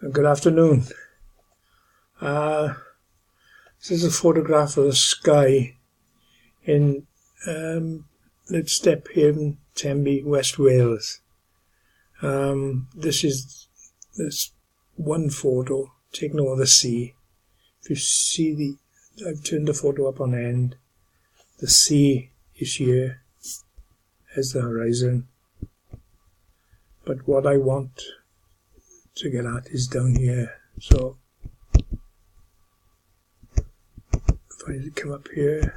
Good afternoon. This is a photograph of the sky in Lydstep West Wales. This one photo taken over the sea. If you see I've turned the photo up on end. The sea is here as the horizon. But what I want to get at is down here. So if I come up here,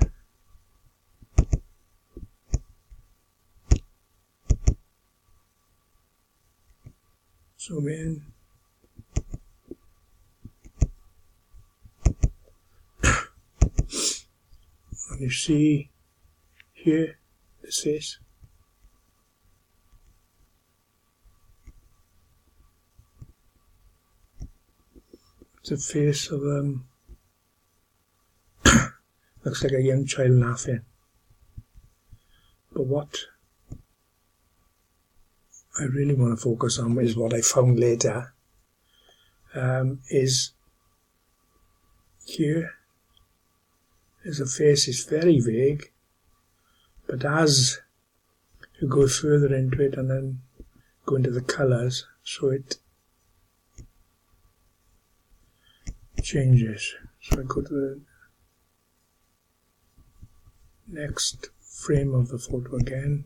zoom in, and you see here, this is the face of looks like a young child laughing. But what I really want to focus on is what I found later. Is here is a face is very vague, but as you go further into it and then go into the colours, so it changes. So I go to the next frame of the photo again.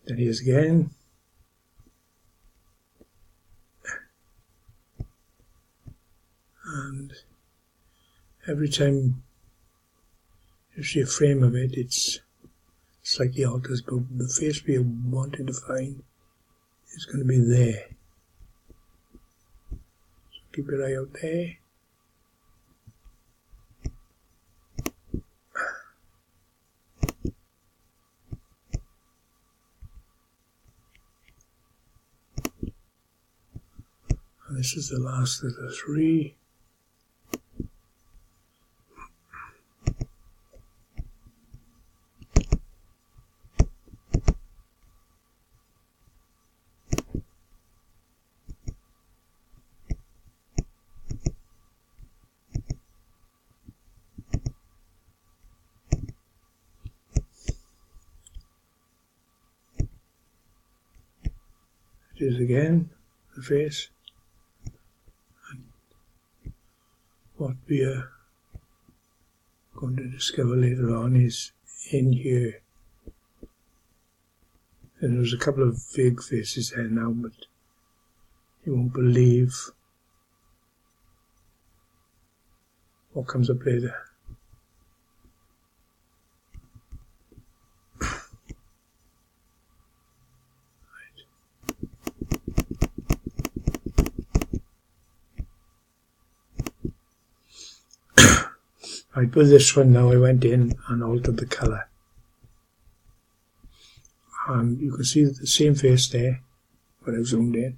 There he is again. And every time you see a frame of it, it's slightly alters, but the face we are wanting to find is going to be there. So keep your eye out there. And this is the last of the three. It is again the face. And what we are going to discover later on is in here. And there's a couple of vague faces there now, but you won't believe what comes up later. Right, with this one now I went in and altered the colour. And you can see the same face there, but I've zoomed in.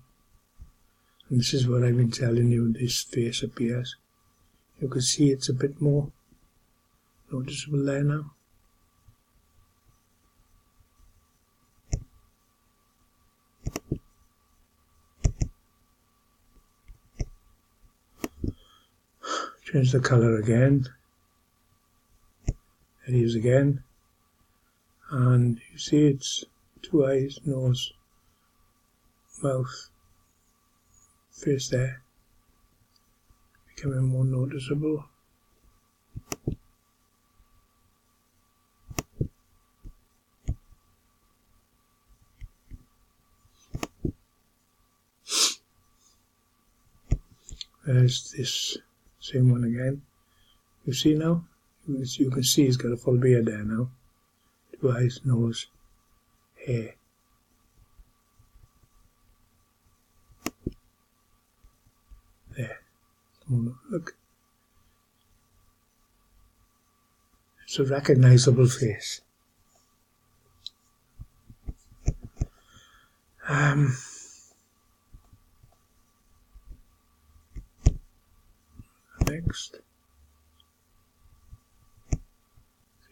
And this is what I've been telling you, this face appears. You can see it's a bit more noticeable there now. Change the colour again. There he is again. And you see it's two eyes, nose, mouth, face there, becoming more noticeable. There's this same one again. You see now? You can see he's got a full beard there now. Two eyes, nose, hair. There. Look. It's a recognizable face. Next.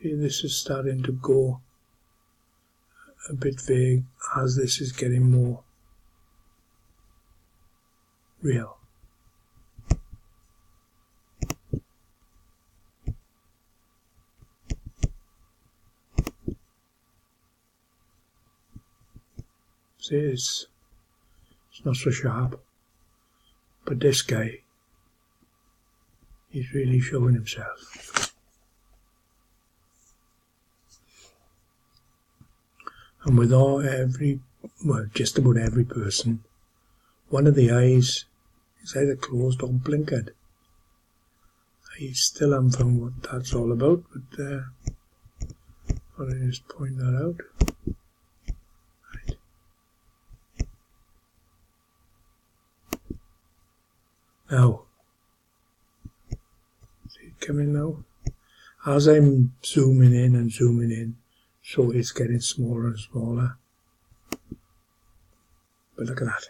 See, this is starting to go a bit vague as this is getting more real. See, it's not so sharp, but this guy, he's really showing himself. And with just about every person, one of the eyes is either closed or blinkered. I still haven't found what that's all about, but I'll just point that out. Right. Now, see it coming now? As I'm zooming in and zooming in, so it's getting smaller and smaller. But look at that.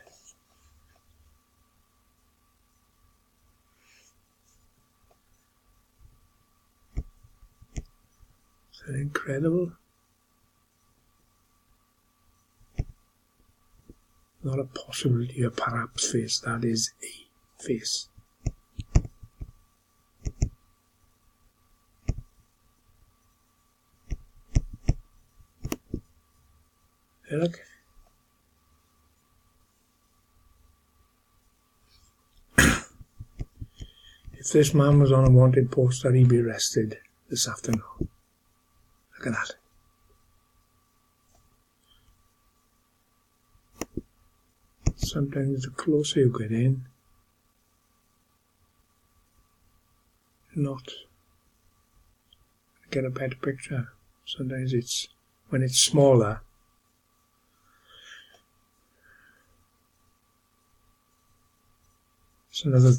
Is that incredible? Not a possibility of perhaps face, that is a face. Hey, look. If this man was on a wanted poster, he'd be arrested this afternoon. Look at that. Sometimes the closer you get in, not get a better picture. Sometimes it's when it's smaller. It's another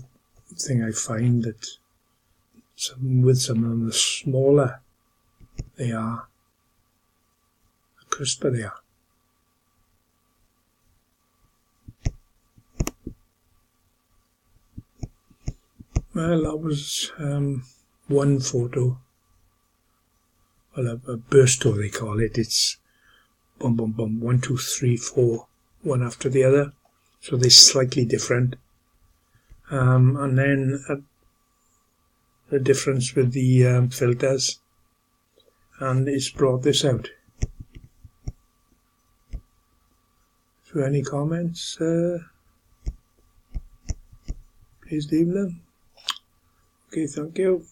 thing I find that with some of them, the smaller they are, the crisper they are. Well, that was one photo. Well, a bursto they call it. It's boom, boom, boom, 1, 2, 3, 4, one after the other. So they're slightly different. And then the difference with the filters, and it's brought this out. So any comments? Please leave them. Okay, thank you.